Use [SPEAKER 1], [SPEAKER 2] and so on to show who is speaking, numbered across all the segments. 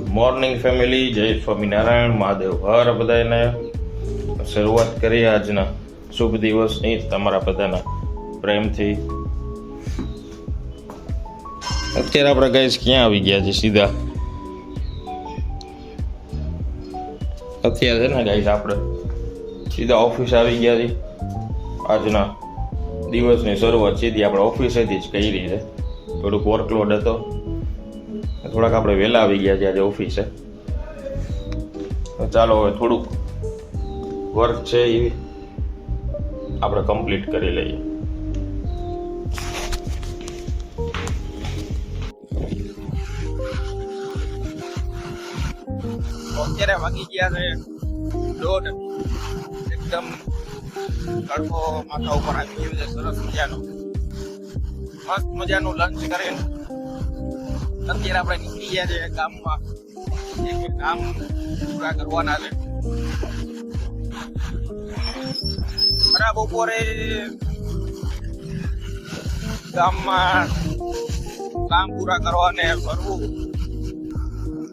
[SPEAKER 1] Good morning family, જય સ્વામિનારાયણ, મહાદેવ હર બધાને. શરૂઆત કરીએ આજના શુભ દિવસની તમારા બધાના પ્રેમથી. અત્યારે આપણે ગાઈસ ક્યાં આવી ગયા છે? સીધા અત્યારે છે ને ગાઈસ આપણે સીધા ઓફિસ આવી ગયા છીએ. આજના દિવસની શરૂઆત સીધી આપણે ઓફિસેથી જ કરી છે. થોડુંક વર્કલોડ હતો, થોડાક આપણે વહેલા આવી ગયા છે આજે ઓફિસે. ચાલો હવે થોડુંક વર્ક છે એ આપણે કમ્પ્લીટ કરી લઈએ.
[SPEAKER 2] અત્યારે વાગી ગયા છે 1:30. એકદમ તડકો માથા ઉપર આવી ગયું છે. સરસ મજાનું મસ્ત મજાનું લંચ કરીને અત્યારે આપણે નીકળી ગયા છે ગામમાં. એક કામ પૂરા કરવાના છે. બરાબર બપોરે ગામમાં કામ પૂરા કરવાને ફરવું,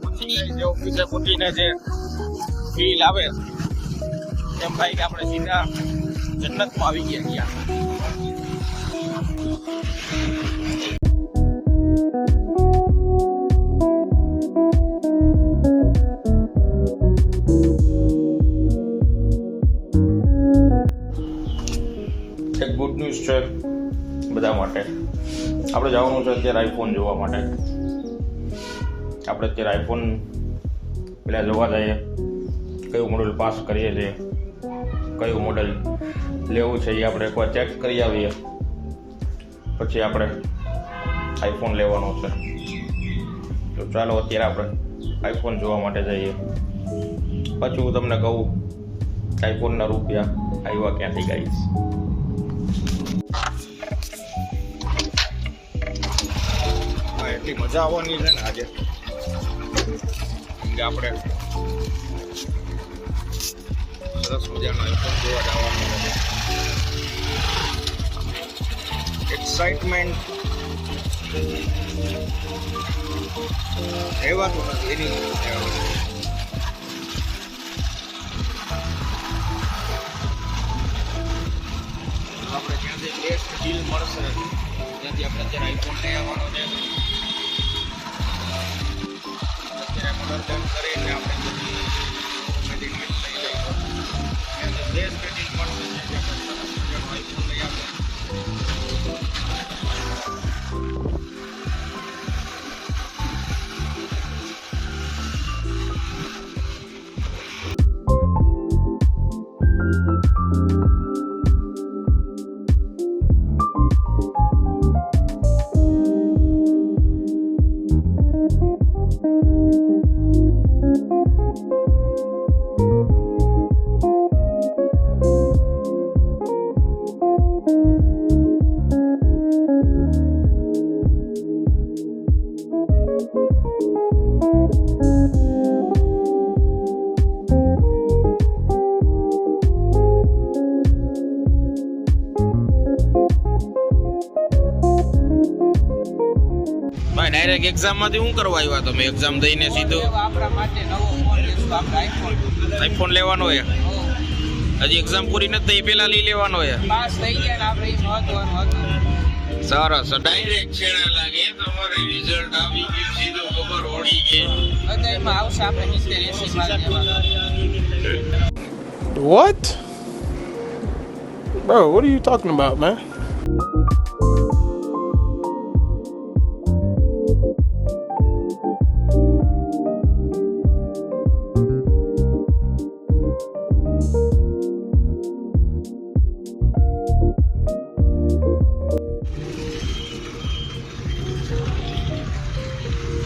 [SPEAKER 2] પછી જે ઓફિસે પહોંચીને જે ફીલ આવે એમ ભાઈ કે આપણે સીધા જન્નતમાં આવી ગયા.
[SPEAKER 1] એક ગુડ ન્યૂઝ છે બધા માટે. આપણે જવાનું છે અત્યારે આઈફોન જોવા માટે. આપણે અત્યારે આઈફોન પેલા જોવા જઈએ, કયું મોડલ પાસ કરીએ છીએ, કયું મોડલ લેવું છે એ આપણે એકવાર ચેક કરી આવીએ, પછી આપણે આઈફોન લેવાનો છે. તો ચાલો અત્યારે આપણે આઈફોન જોવા માટે જઈએ. પછી હું તમને કહું આઈફોનના રૂપિયા આવ્યા ક્યાંથી ગાઈશ.
[SPEAKER 2] એટલી મજા આવવાની છે ને આજે કે આપણે સરસ મજાનો આઈફોન જોવા જવાનું છે. એક્સાઇટમેન્ટ રહેવાનું નથી એની આપણે જ્યાંથી બેસ્ટ ડીલ મળશે ત્યાંથી આપણે અત્યારે આઈફોન લઈ આવવાનો છે. અત્યારે મોડલ ડન કરીને આપણે મેડિકલ લઈ લઈશું. બેસ્ટ ડીલ મળશે ત્યાંથી આપણે સરસ મજાનો આઈફોન લઈ આવશે. ડાયરેક્ટ એક્ઝામ માંથી શું કરવા આવ્યા તમે? એક્ઝામ દઈને સીધો આપણા માટે નવો ફોન લેશું. આપણે આઈફોન લેવાનો છે. હજી એક્ઝામ પૂરી નથી થઈ, પેલા લઈ લેવાનો છે. પાસ થઈ ગયા ને આપણે એ મહત્વનું હતું. સરસ, ડાયરેક્ટ છેડા લાગે. તમારે રિઝલ્ટ આવી ગયું, સીધો ખબર ઓળી ગઈ. હવે એમાં આવશે આપણે 70-80 માર્ક દેવાના.
[SPEAKER 3] What? Bro, what are you talking about, man?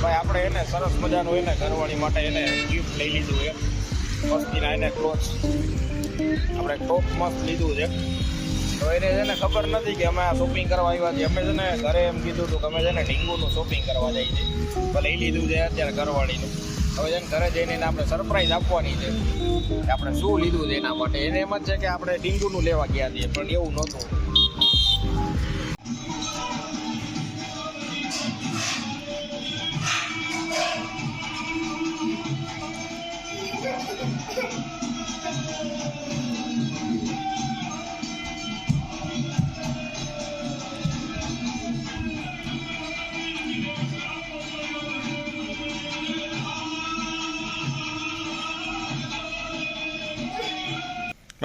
[SPEAKER 2] ભાઈ આપણે એને સરસ મજાનું એને ઘરવાળી માટે એને ગિફ્ટ લઈ લીધું છે. મસ્તીના એને ક્લોથ્સ આપણે ટોપ મસ્ત લીધું છે. તો એને છે ને ખબર નથી કે અમે આ શોપિંગ કરવા આવ્યા છીએ. અમે છે ને ઘરે એમ કીધું હતું કે અમે છે ને ઢીંગુનું શોપિંગ કરવા જઈએ છીએ. તો લઈ લીધું છે અત્યારે ઘરવાળીનું. હવે છે ને ઘરે જઈને એને આપણે સરપ્રાઈઝ આપવાની છે કે આપણે શું લીધું છે એના માટે. એને એમ જ છે કે આપણે ઢીંગુનું લેવા ગયા છીએ, પણ એવું નહોતું.
[SPEAKER 1] ભાઈ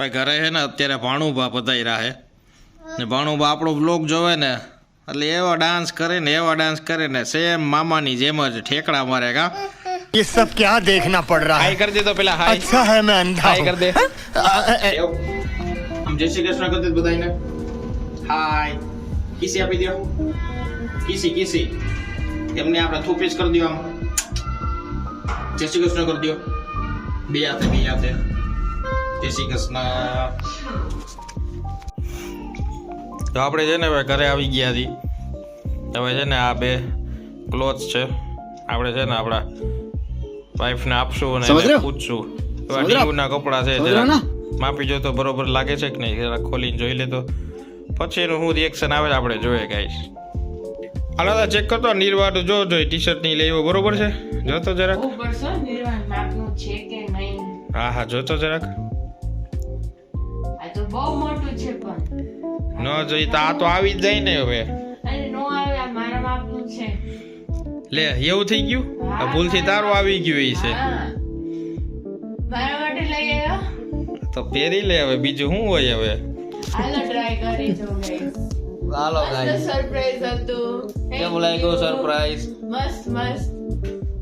[SPEAKER 1] ઘરે છે ને અત્યારે ભાણુભા પધાર્યા છે ને ભાણુભા આપણો બ્લોગ જોવે ને એટલે એવો ડાન્સ કરે ને સેમ મામાની જેમ જ ઠેકડા મારે કા
[SPEAKER 3] ये सब क्या देखना पड़ रहा है
[SPEAKER 1] હાય કરી દે તો પેલા હાય
[SPEAKER 3] अच्छा है मैं अंधा
[SPEAKER 1] હાય
[SPEAKER 3] हूं।
[SPEAKER 1] કરી દે આમ જય શ્રી કૃષ્ણ કરી દે બધાને હાય કિસી આપી દો કિસી એમને આપણે થૂપીસ કરી દો આમ જય શ્રી કૃષ્ણ કરી દો બે હાથે જય શ્રી કૃષ્ણ તો આપણે છે ને હવે ઘરે આવી ગયા હતી હવે છે ને આ બે ક્લોથ્સ છે આપણે છે ને આપણા વાઈફને આપશું અને એને પૂછશું એવા ડીયુના કપડાં છે જરા માપી જો તો બરોબર લાગે છે કે નહીં જરા ખોલીને જોઈ લે તો પછી એનું શું રિએક્શન આવે આપણે જોઈએ ગાઈશ હાલો તો ચેક કરતો નિર્વાળ જો ટી શર્ટ ની લેવો બરોબર છે જોતો જરાક
[SPEAKER 4] છે કે નહીં
[SPEAKER 1] હા જોતો જરાક
[SPEAKER 4] આ તો બહુ મોટું છે પણ
[SPEAKER 1] ન જોઈ તો આ તો આવી જ જાય ને હવે
[SPEAKER 4] અરે નો આવે આ મારા માપનું છે
[SPEAKER 1] લે એવું થઈ ગયું આ ભૂલથી તારું આવી ગયું એ છે
[SPEAKER 4] હા મારા માટે લઈ આવ્યો
[SPEAKER 1] તો પહેરી લે હવે બીજું શું હોય હવે
[SPEAKER 4] હાલો ટ્રાય કરી જો ગાઈસ
[SPEAKER 1] હાલો
[SPEAKER 4] સરપ્રાઈઝ હતું
[SPEAKER 1] કેમ લાગ્યો સરપ્રાઈઝ
[SPEAKER 4] મસ્ત